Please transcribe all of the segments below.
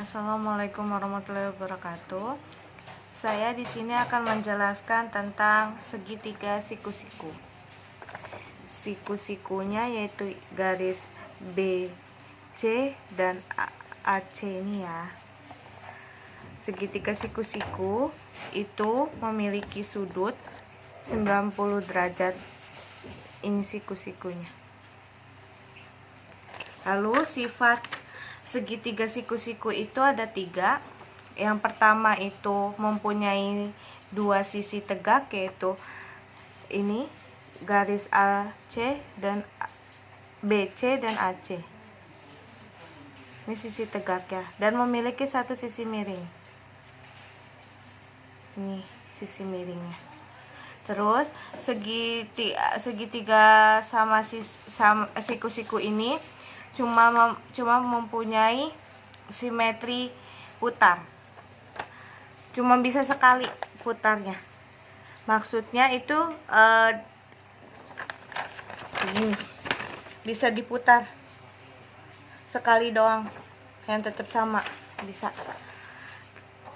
Assalamualaikum warahmatullahi wabarakatuh. Saya di sini akan menjelaskan tentang segitiga siku-siku. Siku-sikunya yaitu garis BC dan AC ini ya. Segitiga siku-siku itu memiliki sudut 90 derajat. Ini siku-sikunya. Lalu sifat segitiga siku-siku itu ada 3. Yang pertama itu mempunyai 2 sisi tegak, yaitu ini garis AC dan BC dan AC. Ini sisi tegak ya, dan memiliki 1 sisi miring. Ini sisi miringnya. Terus segitiga sama siku-siku ini cuma mempunyai simetri putar. Cuma bisa sekali putarnya. Maksudnya itu ini bisa diputar sekali doang, yang tetap sama bisa.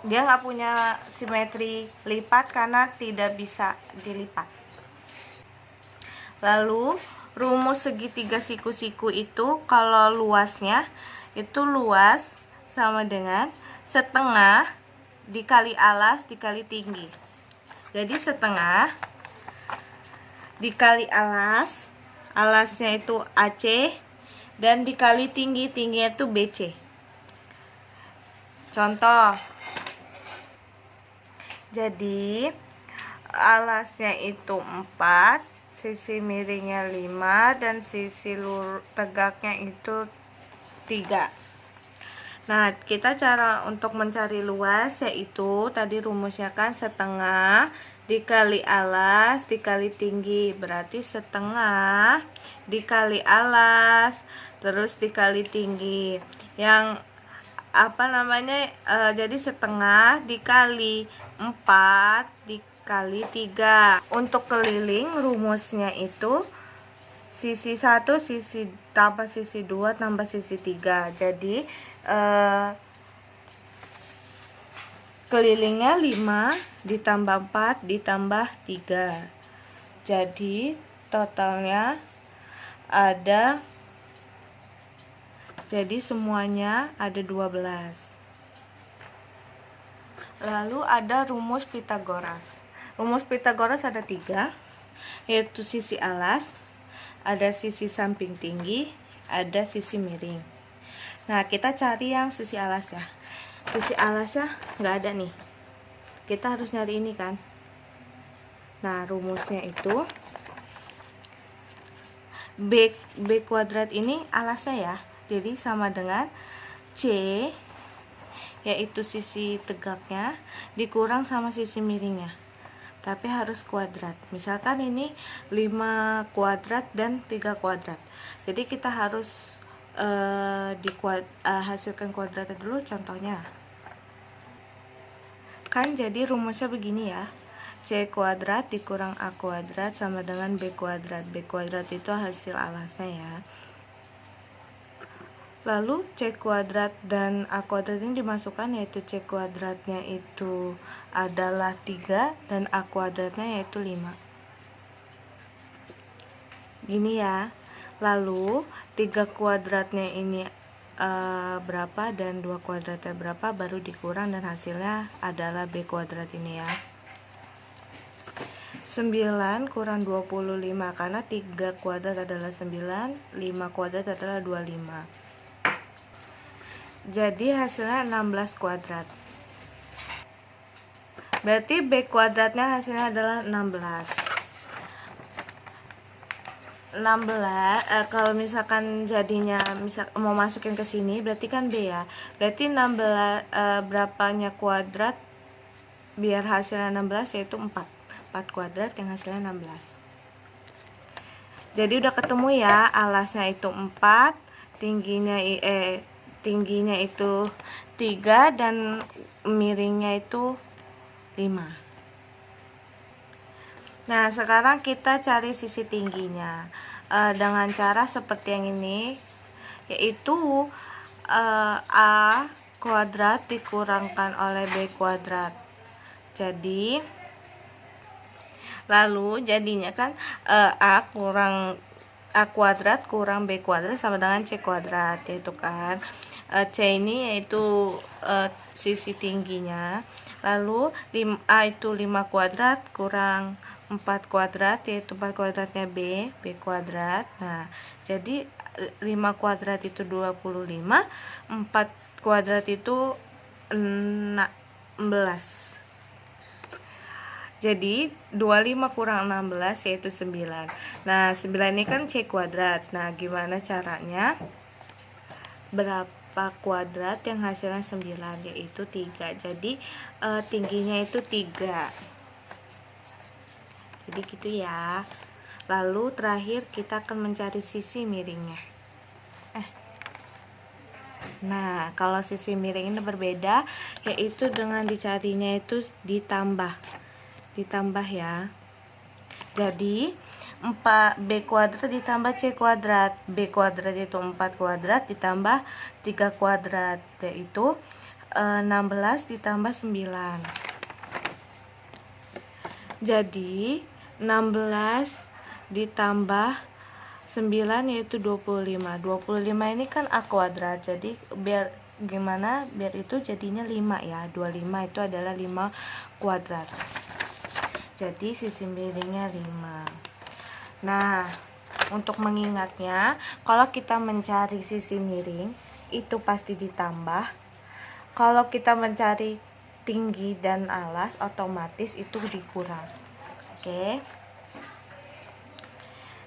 Dia nggak punya simetri lipat karena tidak bisa dilipat. Lalu rumus segitiga siku-siku itu kalau luasnya itu luas sama dengan setengah dikali alas dikali tinggi. Jadi setengah dikali alas, alasnya itu AC, dan dikali tinggi, tingginya itu BC. Contoh, jadi alasnya itu 4, sisi miringnya 5, dan sisi tegaknya itu 3. Nah, kita cara untuk mencari luas yaitu tadi rumusnya kan setengah dikali alas dikali tinggi, berarti setengah dikali alas terus dikali tinggi. Yang jadi setengah dikali 4 dikali 3. Untuk keliling rumusnya itu sisi 1 sisi tambah sisi 2 tambah sisi 3. Jadi kelilingnya 5 ditambah 4 ditambah 3. Jadi totalnya ada, jadi semuanya ada 12. Lalu ada rumus Pitagoras. Rumus Pitagoras ada 3, yaitu sisi alas, ada sisi samping tinggi, ada sisi miring. Nah, kita cari yang sisi alas ya. Sisi alasnya nggak ada nih. Kita harus nyari ini kan. Nah, rumusnya itu B kuadrat ini alasnya ya. Jadi sama dengan C, yaitu sisi tegaknya, dikurang sama sisi miringnya. Tapi harus kuadrat. Misalkan ini 5 kuadrat dan 3 kuadrat. Jadi kita harus hasilkan kuadratnya dulu. Contohnya kan jadi rumusnya begini ya, C kuadrat dikurang A kuadrat sama dengan B kuadrat. B kuadrat itu hasil alasnya ya. Lalu C kuadrat dan A kuadrat ini dimasukkan, yaitu C kuadratnya itu adalah 3 dan A kuadratnya yaitu 5. Gini ya. Lalu 3 kuadratnya ini berapa dan 2 kuadratnya berapa, baru dikurang dan hasilnya adalah B kuadrat ini ya. 9 kurang 25 karena 3 kuadrat adalah 9, 5 kuadrat adalah 25. Jadi hasilnya 16 kuadrat. Berarti B kuadratnya hasilnya adalah 16. Kalau misalkan jadinya mau masukin ke sini berarti kan B ya. Berarti 16 berapanya kuadrat biar hasilnya 16, yaitu 4. 4 kuadrat yang hasilnya 16. Jadi udah ketemu ya, alasnya itu 4, tingginya itu 3 dan miringnya itu 5. Nah, sekarang kita cari sisi tingginya dengan cara seperti yang ini, yaitu A kuadrat dikurangkan oleh B kuadrat. Jadi lalu jadinya kan A kuadrat kurang B kuadrat sama dengan C kuadrat, yaitu kan C ini yaitu sisi tingginya, lalu A itu 5 kuadrat kurang 4 kuadrat, yaitu 4 kuadratnya B kuadrat. Nah, jadi 5 kuadrat itu 25, 4 kuadrat itu 16. Jadi 25 kurang 16 yaitu 9. Nah, 9 ini kan C kuadrat. Nah, gimana caranya? Berapa kuadrat yang hasilnya 9, yaitu 3. Jadi tingginya itu 3. Jadi gitu ya. Lalu terakhir kita akan mencari sisi miringnya. Nah, kalau sisi miring ini berbeda, yaitu dengan dicarinya itu ditambah ya. Jadi 4B kuadrat ditambah C kuadrat. B kuadrat itu 4 kuadrat ditambah 3 kuadrat, yaitu 16 ditambah 9. Jadi 16 ditambah 9 yaitu 25. 25 ini kan A kuadrat. Jadi biar itu jadinya 5 ya. 25 itu adalah 5 kuadrat. Jadi sisi miringnya 5. Nah, untuk mengingatnya, kalau kita mencari sisi miring itu pasti ditambah. Kalau kita mencari tinggi dan alas, otomatis itu dikurang. Oke.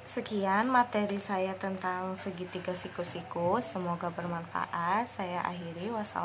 Sekian materi saya tentang segitiga siku-siku. Semoga bermanfaat. Saya akhiri. Wassalamualaikum.